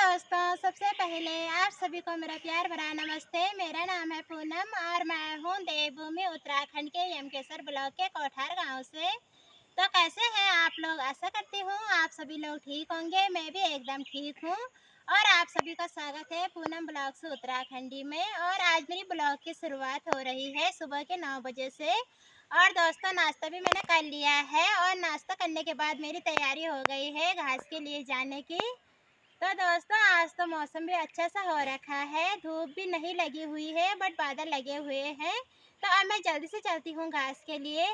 दोस्तों, सबसे पहले आप सभी को मेरा प्यार भरा नमस्ते। मेरा नाम है पूनम और मैं हूँ देवभूमि उत्तराखंड के यमकेसर ब्लॉक के कोठार गांव से। तो कैसे हैं आप लोग? आशा करती हूँ आप सभी लोग ठीक होंगे। मैं भी एकदम ठीक हूँ और आप सभी का स्वागत है पूनम ब्लॉग से उत्तराखंडी में। और आज मेरी ब्लॉग की शुरुआत हो रही है सुबह के 9 बजे से। और दोस्तों, नाश्ता भी मैंने कर लिया है और नाश्ता करने के बाद मेरी तैयारी हो गई है घास के लिए जाने की। तो दोस्तों, आज तो मौसम भी अच्छा सा हो रखा है, धूप भी नहीं लगी हुई है बट बादल लगे हुए हैं। तो अब मैं जल्दी से चलती हूँ घास के लिए।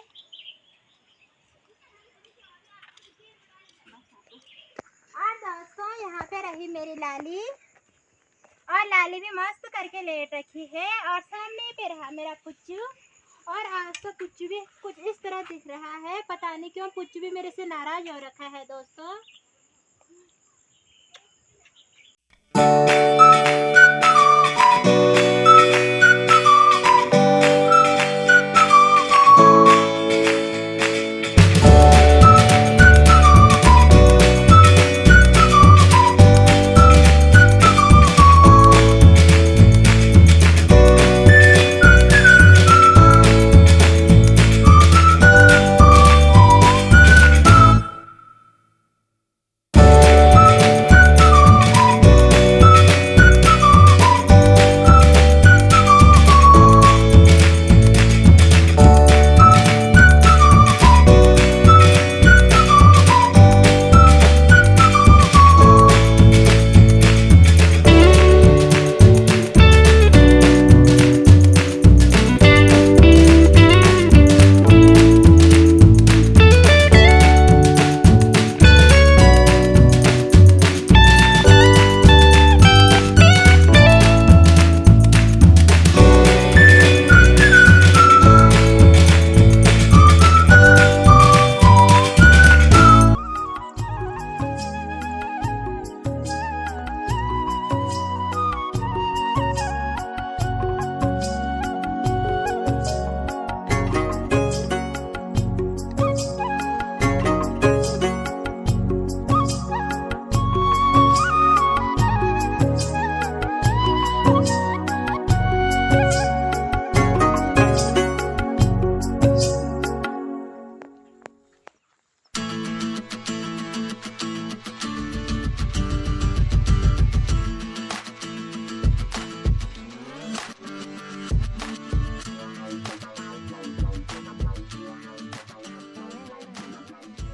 और दोस्तों, यहाँ पे रही मेरी लाली और लाली भी मस्त करके लेट रखी है और सामने पे रहा मेरा पुच्चू। और आज तो पुच्चू भी कुछ इस तरह दिख रहा है, पता नहीं क्यों पुच्चू भी मेरे से नाराज हो रखा है दोस्तों।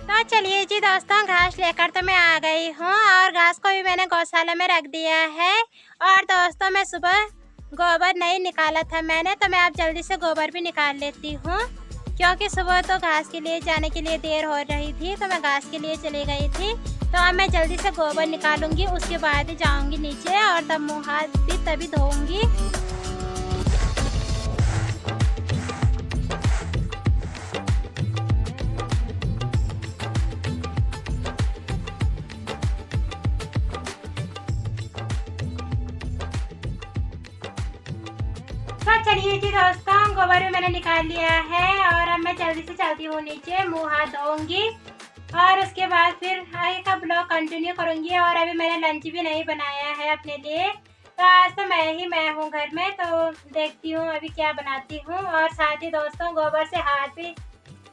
तो चलिए जी दोस्तों, घास लेकर तो मैं आ गई हूँ और घास को भी मैंने गौशाला में रख दिया है। और दोस्तों, मैं सुबह गोबर नहीं निकाला था मैंने, तो मैं अब जल्दी से गोबर भी निकाल लेती हूँ क्योंकि सुबह तो घास के लिए जाने के लिए देर हो रही थी, तो मैं घास के लिए चली गई थी। तो अब मैं जल्दी से गोबर निकालूंगी, उसके बाद ही जाऊँगी नीचे और तब मुँह हाथ भी तभी धोऊँगी। तो चलिए जी दोस्तों, गोबर भी मैंने निकाल लिया है और अब मैं जल्दी से चलती हूँ नीचे, मुंह हाथ धोऊंगी और उसके बाद फिर आगे का ब्लॉग कंटिन्यू करूँगी। और अभी मैंने लंच भी नहीं बनाया है अपने लिए, तो आज तो मैं हूँ घर में, तो देखती हूँ अभी क्या बनाती हूँ। और साथ ही दोस्तों, गोबर से हाथ भी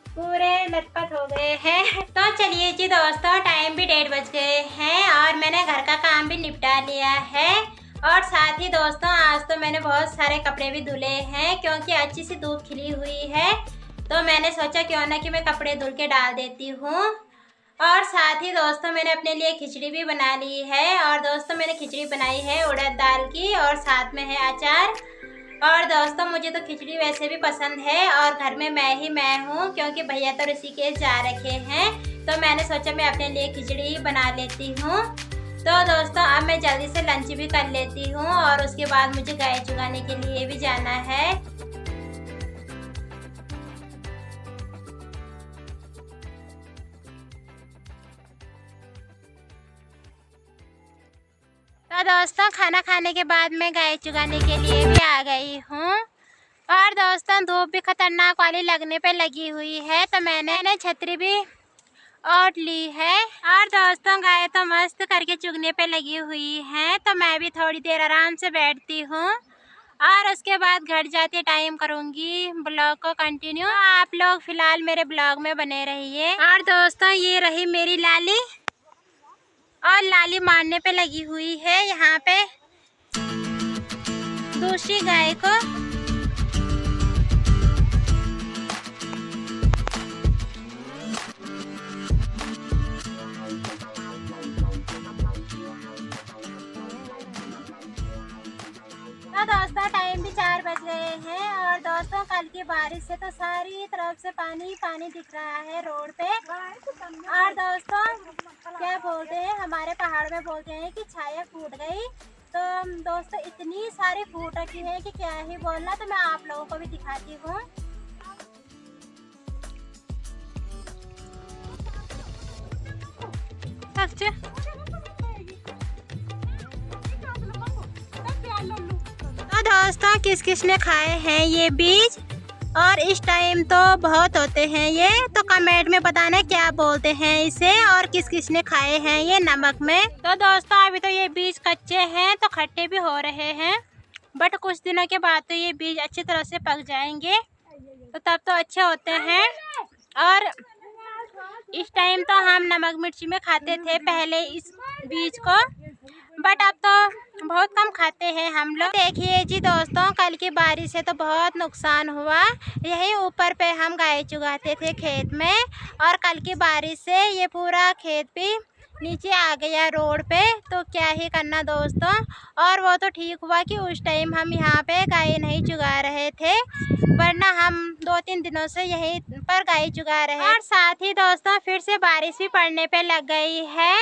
पूरे लथपथ हो गए हैं। तो चलिए जी दोस्तों, टाइम भी 1:30 बज गए हैं और मैंने घर का काम भी निपटा लिया है। और साथ ही दोस्तों, आज तो मैंने बहुत सारे कपड़े भी धुले हैं क्योंकि अच्छी सी धूप खिली हुई है, तो मैंने सोचा क्यों ना कि मैं कपड़े धुल के डाल देती हूँ। और साथ ही दोस्तों, मैंने अपने लिए खिचड़ी भी बना ली है। और दोस्तों, मैंने खिचड़ी बनाई है उड़द दाल की और साथ में है अचार। और दोस्तों, मुझे तो खिचड़ी वैसे भी पसंद है और घर में मैं हूँ क्योंकि भैया तो ऋषिकेश जा रखे हैं, तो मैंने सोचा मैं अपने लिए खिचड़ी ही बना लेती हूँ। तो दोस्तों, अब मैं जल्दी से लंच भी कर लेती हूँ और उसके बाद मुझे गाय चुगाने के लिए भी जाना है। तो दोस्तों, खाना खाने के बाद मैं गाय चुगाने के लिए भी आ गई हूँ। और दोस्तों, धूप भी खतरनाक वाली लगने पे लगी हुई है, तो मैंने छतरी भी और ली है। और दोस्तों गाय तो मस्त करके चुगने पे लगी हुई है, तो मैं भी थोड़ी देर आराम से बैठती हूँ और उसके बाद घर जाते टाइम करूँगी ब्लॉग को कंटिन्यू। आप लोग फिलहाल मेरे ब्लॉग में बने रहिए। और दोस्तों ये रही मेरी लाली, और लाली मारने पे लगी हुई है यहाँ पे दूसरी गाय को। तो दोस्तों टाइम भी 4 बज गए हैं और दोस्तों कल की बारिश से तो सारी तरफ से पानी पानी दिख रहा है रोड पे। और दोस्तों क्या बोलते हैं, हमारे पहाड़ में बोलते हैं कि छाया फूट गई। तो दोस्तों इतनी सारी फूट रखी है कि क्या ही बोलना। तो मैं आप लोगों को भी दिखाती हूँ। तो दोस्तों किस किस ने खाए हैं ये बीज, और इस टाइम तो बहुत होते हैं ये, तो कमेंट में बताना क्या बोलते हैं इसे और किस किस ने खाए हैं ये नमक में। तो दोस्तों अभी तो ये बीज कच्चे हैं तो खट्टे भी हो रहे हैं, बट कुछ दिनों के बाद तो ये बीज अच्छी तरह से पक जाएंगे तो तब तो अच्छे होते हैं। और इस टाइम तो हम नमक मिर्ची में खाते थे पहले इस बीज को, बट अब तो बहुत कम खाते हैं हम लोग। देखिए जी दोस्तों कल की बारिश से तो बहुत नुकसान हुआ। यही ऊपर पे हम गाय चुगाते थे खेत में, और कल की बारिश से ये पूरा खेत भी नीचे आ गया रोड पे। तो क्या ही करना दोस्तों। और वो तो ठीक हुआ कि उस टाइम हम यहाँ पे गाय नहीं चुगा रहे थे, वरना हम 2-3 दिनों से यहीं पर गाय चुगा रहे। और साथ ही दोस्तों फिर से बारिश भी पड़ने पे लग गई है।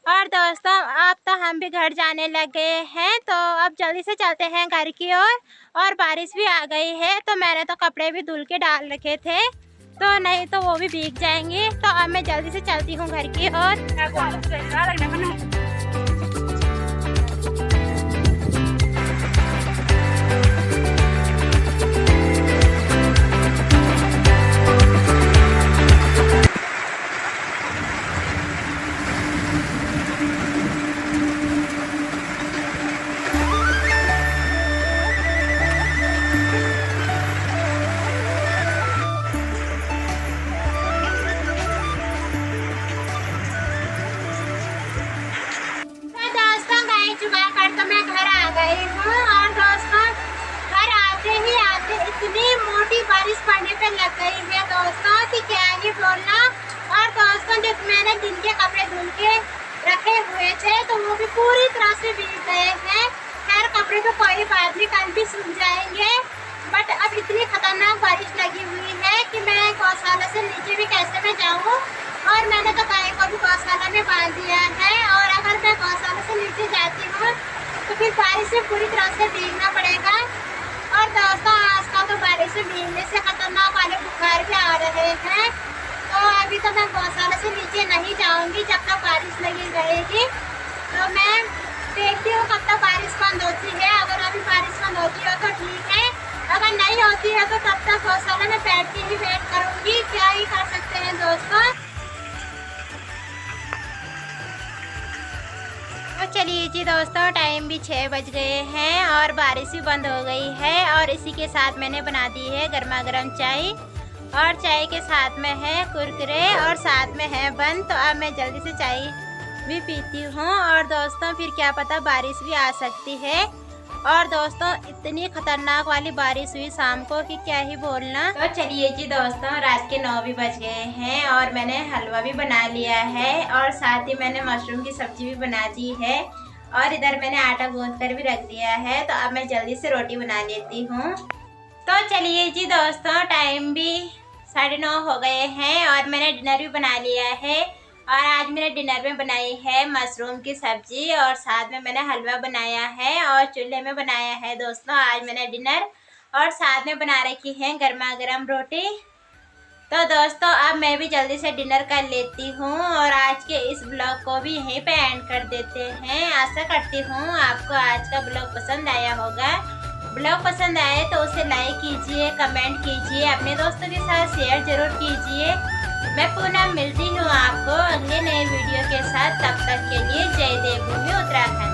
और दोस्तों अब तो हम भी घर जाने लग गए हैं, तो अब जल्दी से चलते हैं घर की ओर। और बारिश भी आ गई है, तो मैंने तो कपड़े भी धुल के डाल रखे थे, तो नहीं तो वो भी भीग जाएंगे। तो अब मैं जल्दी से चलती हूँ घर की ओर। इतनी मोटी बारिश पड़ने पे लग गई है दोस्तों कि क्या ही बोलना। और दोस्तों जो मैंने दिन के कपड़े धुल के रखे हुए थे तो वो भी पूरी तरह से भीग गए हैं। खैर कपड़े तो कोई बात नहीं, कल भी सूख जाएंगे, बट अब इतनी खतरनाक बारिश लगी हुई है कि मैं गौशाला से नीचे भी कैसे मैं जाऊँ। और मैंने तो गाय को भी गौशाला में बांध दिया है, और अगर मैं गौशाला से नीचे जाती हूँ तो फिर बारिश से पूरी तरह से भीगना पड़ेगा। और दोस्तों आजकल तो बारिश से भीगने से खतरनाक वाले बुखार भी आ रहे हैं, तो अभी तो मैं गौशाला से नीचे नहीं जाऊंगी जब तक बारिश लगी रहेगी। तो मैं देखती हूँ कब तक बारिश बंद होती है। अगर अभी बारिश बंद होती है तो ठीक है, अगर नहीं होती है तो तब तक गौशाला में बैठ के ही वेट करूँगी। क्या ही कर सकते हैं दोस्तों। तो चलिए जी दोस्तों टाइम भी 6 बज गए हैं और बारिश भी बंद हो गई है। और इसी के साथ मैंने बना दी है गर्मा गर्म चाय, और चाय के साथ में है कुरकुरे और साथ में है बन। तो अब मैं जल्दी से चाय भी पीती हूँ, और दोस्तों फिर क्या पता बारिश भी आ सकती है। और दोस्तों इतनी खतरनाक वाली बारिश हुई शाम को कि क्या ही बोलना। तो चलिए जी दोस्तों रात के 9 भी बज गए हैं और मैंने हलवा भी बना लिया है, और साथ ही मैंने मशरूम की सब्जी भी बना दी है, और इधर मैंने आटा गूंथ कर भी रख दिया है। तो अब मैं जल्दी से रोटी बना लेती हूँ। तो चलिए जी दोस्तों टाइम भी 9:30 हो गए हैं और मैंने डिनर भी बना लिया है। और आज मैंने डिनर में बनाई है मशरूम की सब्जी, और साथ में मैंने हलवा बनाया है और चूल्हे में बनाया है दोस्तों आज मैंने डिनर। और साथ में बना रखी है गर्मा गर्म रोटी। तो दोस्तों अब मैं भी जल्दी से डिनर कर लेती हूँ, और आज के इस ब्लॉग को भी यहीं पे एंड कर देते हैं। आशा करती हूँ आपको आज का ब्लॉग पसंद आया होगा। ब्लॉग पसंद आए तो उसे लाइक कीजिए, कमेंट कीजिए, अपने दोस्तों के साथ शेयर जरूर कीजिए। मैं पुनः मिलती हूँ आपको अगले नए वीडियो के साथ। तब तक के लिए जय देवभूमि उत्तराखंड।